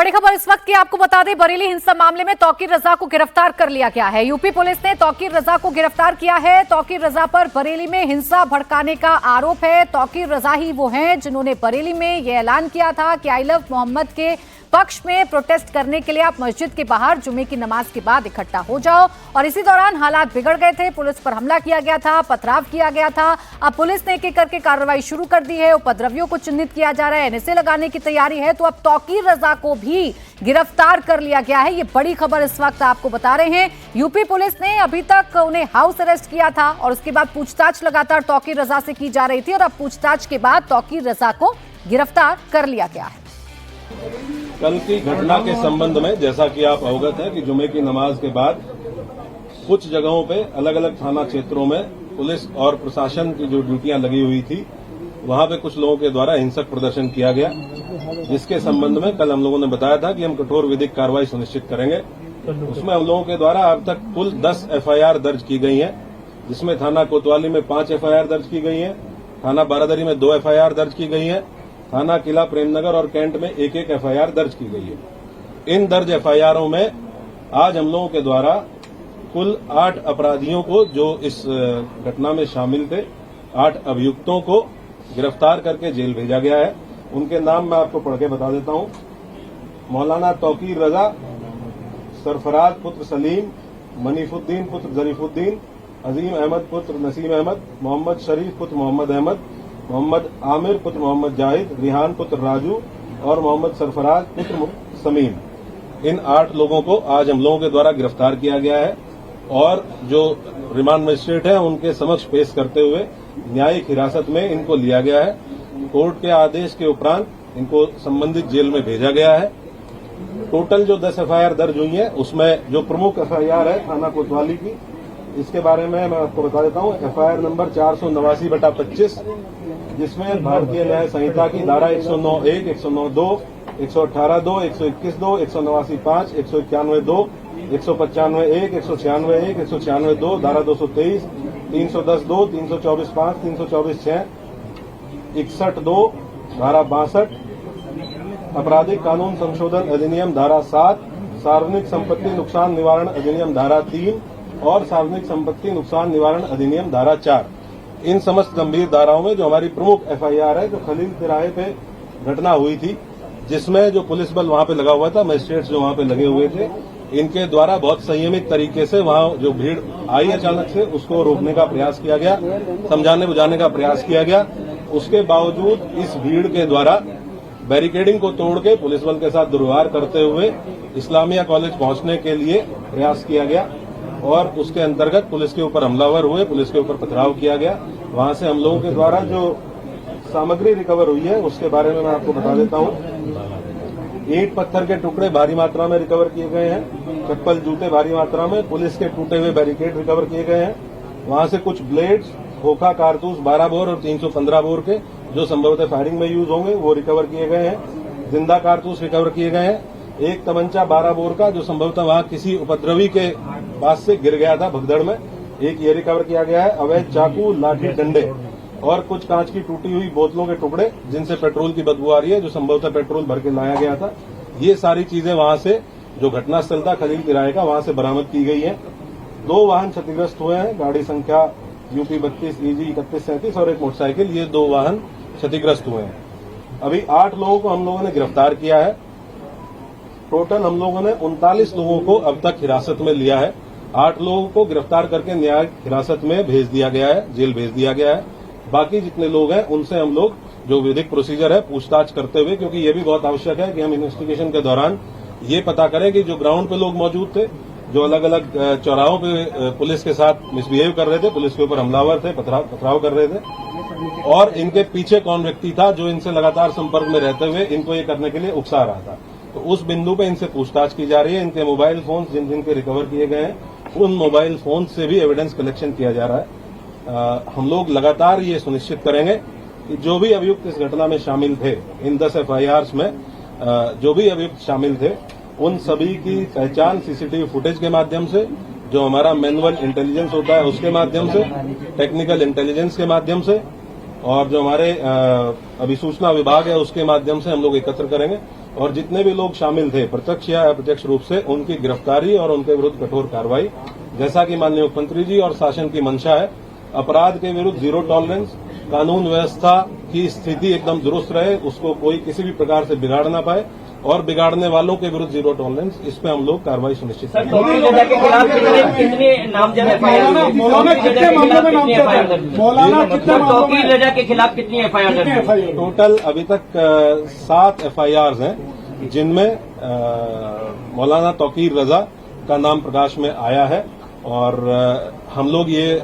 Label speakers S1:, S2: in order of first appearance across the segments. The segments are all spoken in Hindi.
S1: बड़ी खबर इस वक्त की आपको बता दें, बरेली हिंसा मामले में तौकीर रजा को गिरफ्तार कर लिया गया है। यूपी पुलिस ने तौकीर रजा को गिरफ्तार किया है। तौकीर रजा पर बरेली में हिंसा भड़काने का आरोप है। तौकीर रजा ही वो हैं जिन्होंने बरेली में यह ऐलान किया था कि आई लव मोहम्मद के पक्ष में प्रोटेस्ट करने के लिए आप मस्जिद के बाहर जुमे की नमाज के बाद इकट्ठा हो जाओ। और इसी दौरान हालात बिगड़ गए थे, पुलिस पर हमला किया गया था, पथराव किया गया था। अब पुलिस ने एक एक करके कार्रवाई शुरू कर दी है। उपद्रवियों को चिन्हित किया जा रहा है, एनएसए लगाने की तैयारी है। तो अब तौकीर रजा को भी गिरफ्तार कर लिया गया है। ये बड़ी खबर इस वक्त आपको बता रहे हैं। यूपी पुलिस ने अभी तक उन्हें हाउस अरेस्ट किया था और उसके बाद पूछताछ लगातार तौकीर रजा से की जा रही थी और अब पूछताछ के बाद तौकीर रजा को गिरफ्तार कर लिया गया है।
S2: कल की घटना के संबंध में जैसा कि आप अवगत हैं कि जुमे की नमाज के बाद कुछ जगहों पे अलग अलग थाना क्षेत्रों में पुलिस और प्रशासन की जो ड्यूटियां लगी हुई थी, वहां पे कुछ लोगों के द्वारा हिंसक प्रदर्शन किया गया, जिसके संबंध में कल हम लोगों ने बताया था कि हम कठोर विधिक कार्रवाई सुनिश्चित करेंगे। उसमें हम लोगों के द्वारा अब तक कुल 10 एफआईआर दर्ज की गई हैं, जिसमें थाना कोतवाली में 5 एफआईआर दर्ज की गई हैं, थाना बारादरी में 2 एफआईआर दर्ज की गई हैं, थाना किला प्रेमनगर और कैंट में 1-1 एफआईआर दर्ज की गई है। इन दर्ज एफआईआरों में आज हम लोगों के द्वारा कुल 8 अपराधियों को, जो इस घटना में शामिल थे, 8 अभियुक्तों को गिरफ्तार करके जेल भेजा गया है। उनके नाम मैं आपको पढ़ के बता देता हूं। मौलाना तौकीर रजा, सरफराज पुत्र सलीम, मनीफुद्दीन पुत्र जरीफुद्दीन, अजीम अहमद पुत्र नसीम अहमद, मोहम्मद शरीफ पुत्र मोहम्मद अहमद, मोहम्मद आमिर पुत्र मोहम्मद जाहिद, रिहान पुत्र राजू और मोहम्मद सरफराज पुत्र समीम। इन 8 लोगों को आज हम लोगों के द्वारा गिरफ्तार किया गया है और जो रिमांड मजिस्ट्रेट है उनके समक्ष पेश करते हुए न्यायिक हिरासत में इनको लिया गया है। कोर्ट के आदेश के उपरांत इनको संबंधित जेल में भेजा गया है। टोटल जो 10 एफआईआर दर्ज हुई है, उसमें जो प्रमुख एफआईआर है थाना कोतवाली की, इसके बारे में मैं आपको बता देता हूं। एफआईआर नंबर 489/25, जिसमें भारतीय न्याय संहिता की धारा 109(1), 109(2), 118(2), 121(2), 189(5), 191(2), 195(1), 196(1), 196(2), धारा 223, 310(2), 324(5), 324(6), 61(2), धारा 62, आपराधिक कानून संशोधन अधिनियम धारा 7, सार्वजनिक संपत्ति नुकसान निवारण अधिनियम धारा 3 और सार्वजनिक संपत्ति नुकसान निवारण अधिनियम धारा 4। इन समस्त गंभीर धाराओं में जो हमारी प्रमुख एफआईआर है, जो खलील तिराहे पे घटना हुई थी, जिसमें जो पुलिस बल वहां पे लगा हुआ था, मजिस्ट्रेट्स जो वहां पे लगे हुए थे, इनके द्वारा बहुत संयमित तरीके से वहां जो भीड़ आई अचानक से, उसको रोकने का प्रयास किया गया, समझाने बुझाने का प्रयास किया गया। उसके बावजूद इस भीड़ के द्वारा बैरिकेडिंग को तोड़ के पुलिस बल के साथ दुर्व्यवहार करते हुए इस्लामिया कॉलेज पहुंचने के लिए प्रयास किया गया और उसके अंतर्गत पुलिस के ऊपर हमलावर हुए, पुलिस के ऊपर पथराव किया गया। वहां से हम लोगों के द्वारा जो सामग्री रिकवर हुई है उसके बारे में मैं आपको बता देता हूं। ईंट पत्थर के टुकड़े भारी मात्रा में रिकवर किए गए हैं, चप्पल जूते भारी मात्रा में, पुलिस के टूटे हुए बैरिकेड रिकवर किए गए हैं। वहां से कुछ ब्लेड्स, खोखा कारतूस 12 बोर और 315 बोर के, जो संभवतः फायरिंग में यूज होंगे, वो रिकवर किए गए हैं। जिंदा कारतूस रिकवर किए गए हैं। एक तमंचा 12 बोर का, जो संभवतः वहां किसी उपद्रवी के पास से गिर गया था भगदड़ में, एक ये रिकवर किया गया है। अवैध चाकू, लाठी, डंडे और कुछ कांच की टूटी हुई बोतलों के टुकड़े, जिनसे पेट्रोल की बदबू आ रही है, जो संभवतः पेट्रोल भर के लाया गया था। ये सारी चीजें वहां से, जो घटनास्थल था खलील तिराहे का, वहां से बरामद की गई है। 2 वाहन क्षतिग्रस्त हुए हैं, गाड़ी संख्या यूपी 32 EG 3137 और एक मोटरसाइकिल, ये 2 वाहन क्षतिग्रस्त हुए हैं। अभी 8 लोगों को हम लोगों ने गिरफ्तार किया है। टोटल हम लोगों ने 39 लोगों को अब तक हिरासत में लिया है। 8 लोगों को गिरफ्तार करके न्यायिक हिरासत में भेज दिया गया है, जेल भेज दिया गया है। बाकी जितने लोग हैं उनसे हम लोग जो विधिक प्रोसीजर है पूछताछ करते हुए, क्योंकि ये भी बहुत आवश्यक है कि हम इन्वेस्टिगेशन के दौरान ये पता करें कि जो ग्राउंड पे लोग मौजूद थे, जो अलग अलग चौराहों पे पुलिस के साथ मिसबिहेव कर रहे थे, पुलिस के ऊपर हमलावर थे, पथराव कर रहे थे, और इनके पीछे कौन व्यक्ति था जो इनसे लगातार संपर्क में रहते हुए इनको ये करने के लिए उकसा रहा था। तो उस बिंदु पे इनसे पूछताछ की जा रही है। इनके मोबाइल फोन जिन जिनके रिकवर किए गए हैं, उन मोबाइल फोन से भी एविडेंस कलेक्शन किया जा रहा है। हम लोग लगातार ये सुनिश्चित करेंगे कि जो भी अभियुक्त इस घटना में शामिल थे, इन 10 एफआईआर्स में जो भी अभियुक्त शामिल थे, उन सभी की पहचान सीसीटीवी फुटेज के माध्यम से, जो हमारा मैनुअल इंटेलिजेंस होता है उसके माध्यम से, टेक्निकल इंटेलिजेंस के माध्यम से और जो हमारे अभिसूचना विभाग है उसके माध्यम से हम लोग एकत्र करेंगे और जितने भी लोग शामिल थे प्रत्यक्ष या अप्रत्यक्ष रूप से उनकी गिरफ्तारी और उनके विरुद्ध कठोर कार्रवाई। जैसा कि माननीय मुख्यमंत्री जी और शासन की मंशा है, अपराध के विरुद्ध जीरो टॉलरेंस, कानून व्यवस्था की स्थिति एकदम दुरुस्त रहे, उसको कोई किसी भी प्रकार से बिगाड़ ना पाए और बिगाड़ने वालों के विरुद्ध जीरो टॉलरेंस, इस पे हम लोग कार्रवाई सुनिश्चित करेंगे।
S3: तौकीर रजा के खिलाफ कितने नामजद एफआईआर तौकीर रजा के खिलाफ कितनी एफआईआर?
S2: टोटल अभी तक 7 एफआईआर हैं, जिनमें मौलाना तौकीर रजा का नाम प्रकाश में आया है और हम लोग ये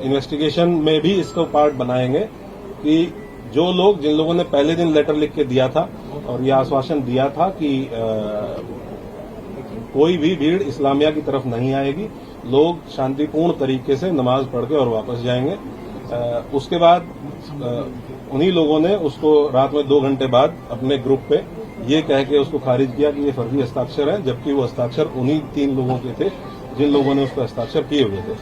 S2: इन्वेस्टिगेशन में भी इसको पार्ट बनाएंगे कि जो लोग जिन लोगों ने पहले दिन लेटर लिख के दिया था और ये आश्वासन दिया था कि कोई भी भीड़ इस्लामिया की तरफ नहीं आएगी, लोग शांतिपूर्ण तरीके से नमाज पढ़ के और वापस जाएंगे। उसके बाद उन्हीं लोगों ने उसको रात में 2 घंटे बाद अपने ग्रुप पे ये कह के उसको खारिज किया कि ये फर्जी हस्ताक्षर है, जबकि वो हस्ताक्षर उन्हीं 3 लोगों के थे जिन लोगों ने उस पर हस्ताक्षर किए हुए थे।